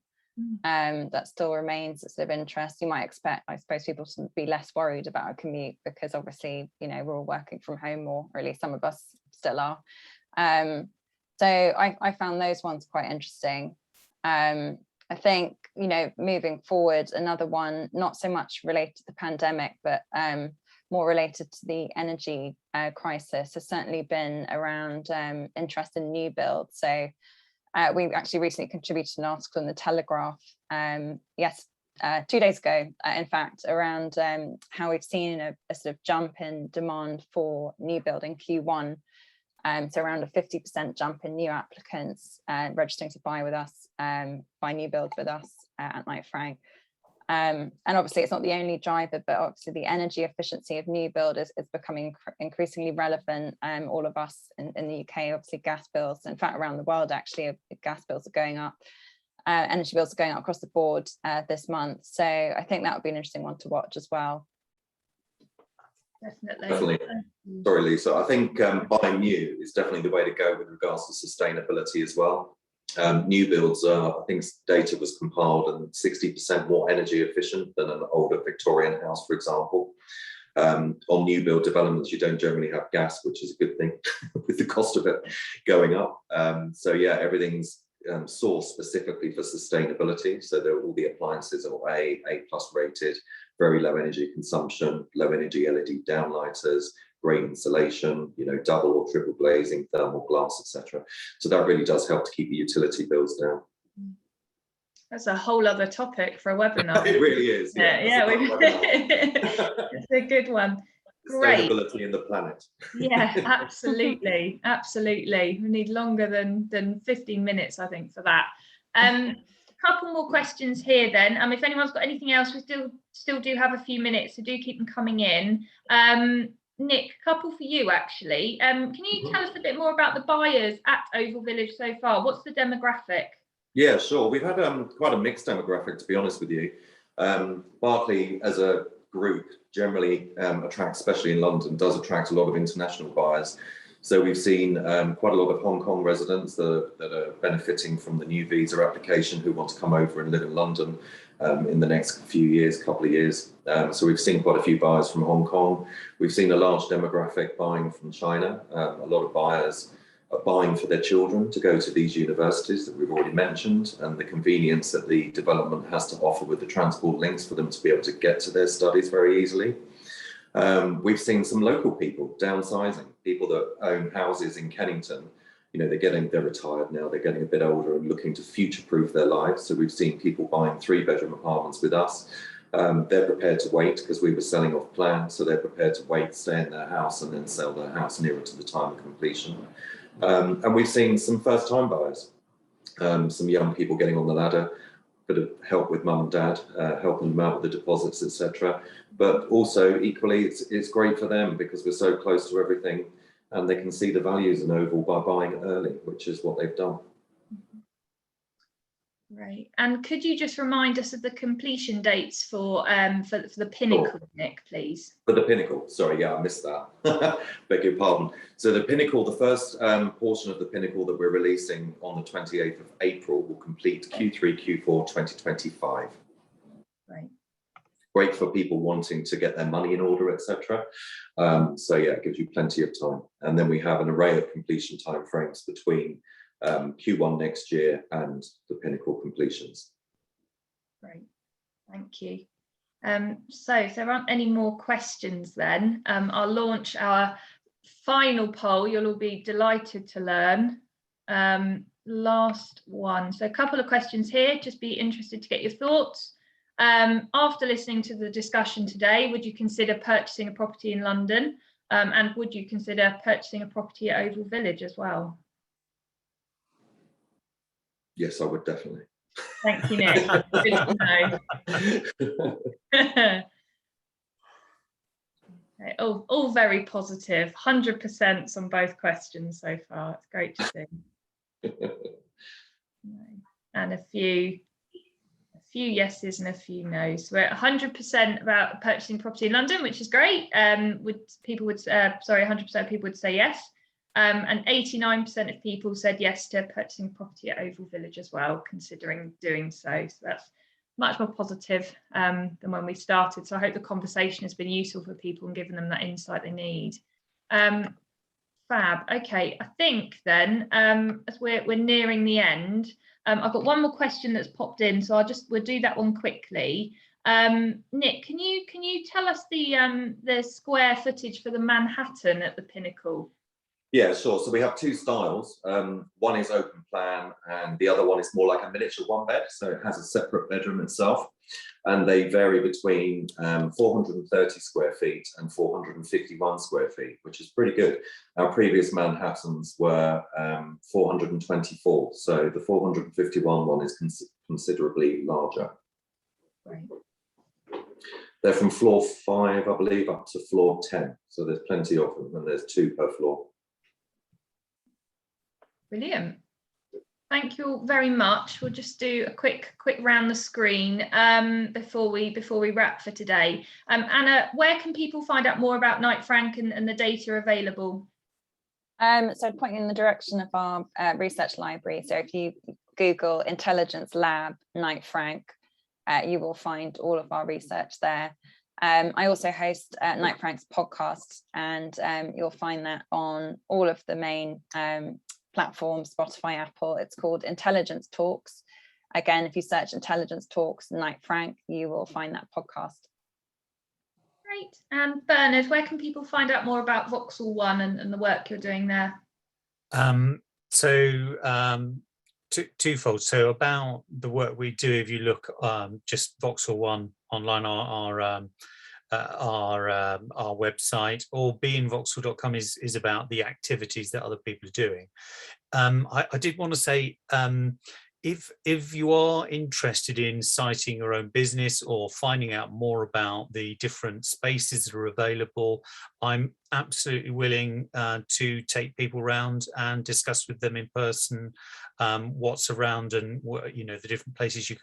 [SPEAKER 2] That still remains a sort of interest. You might expect, I suppose, people to be less worried about a commute, because obviously, you know, we're all working from home, or at least some of us still are. So I found those ones quite interesting. I think, you know, moving forward, another one, not so much related to the pandemic, but more related to the energy crisis, has certainly been around interest in new builds. So we actually recently contributed an article in the Telegraph, 2 days ago, in fact, around how we've seen a sort of jump in demand for new build in Q1. So around a 50% jump in new applicants registering to buy with us, buy new build with us at Knight Frank. And obviously it's not the only driver, but obviously the energy efficiency of new build is becoming increasingly relevant. All of us in the UK, obviously gas bills, in fact around the world actually, gas bills are going up, energy bills are going up across the board this month. So I think that would be an interesting one to watch as well.
[SPEAKER 3] Definitely.
[SPEAKER 1] Sorry, Lisa. I think buying new is definitely the way to go with regards to sustainability as well. New builds are, I think data was compiled, and 60% more energy efficient than an older Victorian house, for example. On new build developments, you don't generally have gas, which is a good thing with the cost of it going up. So yeah, everything's sourced specifically for sustainability. So all the appliances are A+ rated, very low energy consumption, low energy LED downlighters, great insulation, you know, double or triple glazing, thermal glass, etc. So that really does help to keep the utility bills down.
[SPEAKER 3] That's a whole other topic for a webinar.
[SPEAKER 1] It really is.
[SPEAKER 3] Yeah, it's a good one. Great.
[SPEAKER 1] Sustainability in the planet.
[SPEAKER 3] Yeah, absolutely, absolutely. We need longer than 15 minutes, I think, for that. Couple more questions here then. If anyone's got anything else, we still do have a few minutes, so do keep them coming in. Nick, a couple for you actually. Can you tell us a bit more about the buyers at Oval Village so far? What's the demographic?
[SPEAKER 1] Yeah, sure. We've had quite a mixed demographic, to be honest with you. Berkeley as a group generally attracts, especially in London, does attract a lot of international buyers. So we've seen quite a lot of Hong Kong residents that are benefiting from the new visa application, who want to come over and live in London in the next couple of years. So we've seen quite a few buyers from Hong Kong. We've seen a large demographic buying from China. A lot of buyers are buying for their children to go to these universities that we've already mentioned, and the convenience that the development has to offer with the transport links for them to be able to get to their studies very easily. We've seen some local people downsizing, people that own houses in Kennington. You know, they're retired now, they're getting a bit older and looking to future-proof their lives. So we've seen people buying 3-bedroom apartments with us. They're prepared to wait because we were selling off plan. So they're prepared to wait, stay in their house, and then sell their house nearer to the time of completion. And we've seen some first-time buyers, some young people getting on the ladder, bit of help with mum and dad, helping them out with the deposits, etc. But also equally, it's great for them because we're so close to everything, and they can see the values in Oval by buying early, which is what they've done.
[SPEAKER 3] Right. And could you just remind us of the completion dates for the Pinnacle, Nick, please? For
[SPEAKER 1] the Pinnacle, sorry, yeah, I missed that. Beg your pardon. So the Pinnacle, the first portion of the Pinnacle that we're releasing on the 28th of April will complete Q3, Q4 2025.
[SPEAKER 3] Right.
[SPEAKER 1] Great for people wanting to get their money in order, etc. So yeah, it gives you plenty of time. And then we have an array of completion timeframes between Q1 next year and the Pinnacle completions.
[SPEAKER 3] Great, thank you. So if there aren't any more questions then, I'll launch our final poll. You'll all be delighted to learn. Last one. So a couple of questions here, just be interested to get your thoughts. After listening to the discussion today, would you consider purchasing a property in London? And would you consider purchasing a property at Oval Village as well?
[SPEAKER 1] Yes, I would definitely.
[SPEAKER 3] Thank you, Nick. Good to know. Okay, all very positive. 100% on both questions so far. It's great to see. And a few yeses and a few no's. We're at 100% about purchasing property in London, which is great. 100% of people would say yes. And 89% of people said yes to purchasing property at Oval Village as well, considering doing so. So that's much more positive than when we started. So I hope the conversation has been useful for people and given them that insight they need. Fab. Okay, I think then as we're nearing the end, I've got one more question that's popped in, so we'll do that one quickly. Nick, can you tell us the square footage for the Manhattan at the Pinnacle?
[SPEAKER 1] Yeah, sure. So we have two styles. One is open plan and the other one is more like a miniature one bed. So it has a separate bedroom itself, and they vary between 430 square feet and 451 square feet, which is pretty good. Our previous Manhattans were 424. So the 451 one is considerably larger.
[SPEAKER 3] Right.
[SPEAKER 1] They're from floor 5, I believe, up to floor 10. So there's plenty of them, and there's 2 per floor.
[SPEAKER 3] Brilliant. Thank you all very much. We'll just do a quick round the screen before we wrap for today. Anna, where can people find out more about Knight Frank and the data available?
[SPEAKER 2] So I'd point you in the direction of our research library. So if you Google Intelligence Lab Knight Frank, you will find all of our research there. I also host Knight Frank's podcast, and you'll find that on all of the main platforms, Spotify, Apple. It's called Intelligence Talks. Again, if you search Intelligence Talks Knight Frank, you will find that podcast.
[SPEAKER 3] Great. And Bernard, where can people find out more about Vauxhall One and the work you're doing there?
[SPEAKER 4] Twofold. So about the work we do, if you look just Vauxhall One online, our website, or beinvauxhall.com is about the activities that other people are doing. I did want to say, if you are interested in citing your own business or finding out more about the different spaces that are available, I'm absolutely willing to take people around and discuss with them in person what's around and the different places you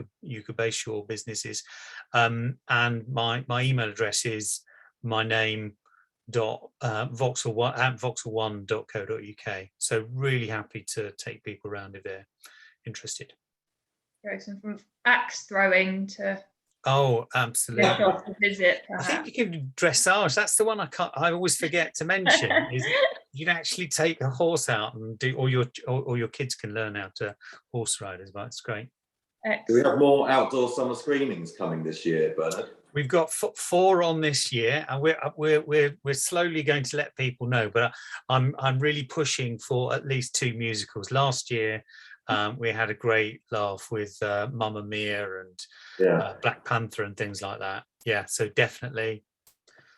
[SPEAKER 4] could base your businesses. And my email address is my name vauxhall1.co.uk. So really happy to take people around if they're interested.
[SPEAKER 3] From axe throwing to
[SPEAKER 4] absolutely
[SPEAKER 3] to visit, perhaps.
[SPEAKER 4] I think you can dressage. That's the one I always forget to mention. Is you can actually take a horse out and do, or your kids can learn how to horse ride as well. It's great.
[SPEAKER 3] Excellent.
[SPEAKER 1] Do we have more outdoor summer screenings coming this year, Bernard?
[SPEAKER 4] We've got 4 on this year, and we're slowly going to let people know. But I'm really pushing for at least 2 musicals. Last year, we had a great laugh with Mamma Mia and Black Panther and things like that. Yeah, so definitely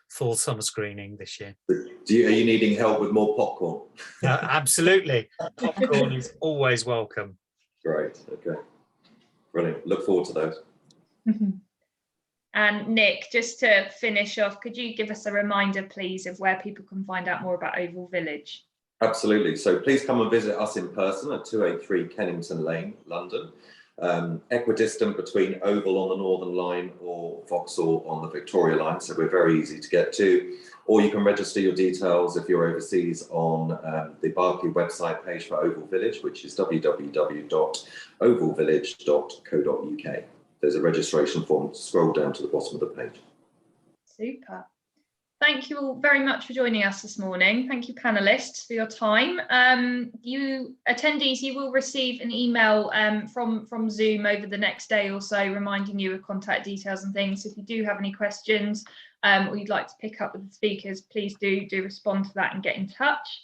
[SPEAKER 4] full summer screening this year.
[SPEAKER 1] Are you needing help with more popcorn?
[SPEAKER 4] Absolutely. Popcorn is always welcome.
[SPEAKER 1] Great. Okay. Brilliant. Look forward to those.
[SPEAKER 3] And Nick, just to finish off, could you give us a reminder, please, of where people can find out more about Oval Village?
[SPEAKER 1] Absolutely. So please come and visit us in person at 283 Kennington Lane, London. Equidistant between Oval on the Northern Line or Vauxhall on the Victoria Line. So we're very easy to get to. Or you can register your details if you're overseas on the Berkeley website page for Oval Village, which is www.ovalvillage.co.uk. There's a registration form. Scroll down to the bottom of the page.
[SPEAKER 3] Super. Thank you all very much for joining us this morning. Thank you, panelists, for your time. You attendees, you will receive an email from Zoom over the next day or so, reminding you of contact details and things. If you do have any questions or you'd like to pick up with the speakers, please do respond to that and get in touch.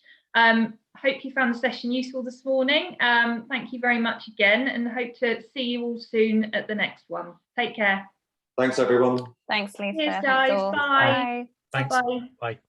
[SPEAKER 3] Hope you found the session useful this morning. Thank you very much again, and hope to see you all soon at the next one. Take care.
[SPEAKER 1] Thanks, everyone.
[SPEAKER 2] Thanks, Lisa.
[SPEAKER 3] Cheers, guys. Bye.
[SPEAKER 4] Thanks.
[SPEAKER 3] Bye-bye.
[SPEAKER 4] Bye.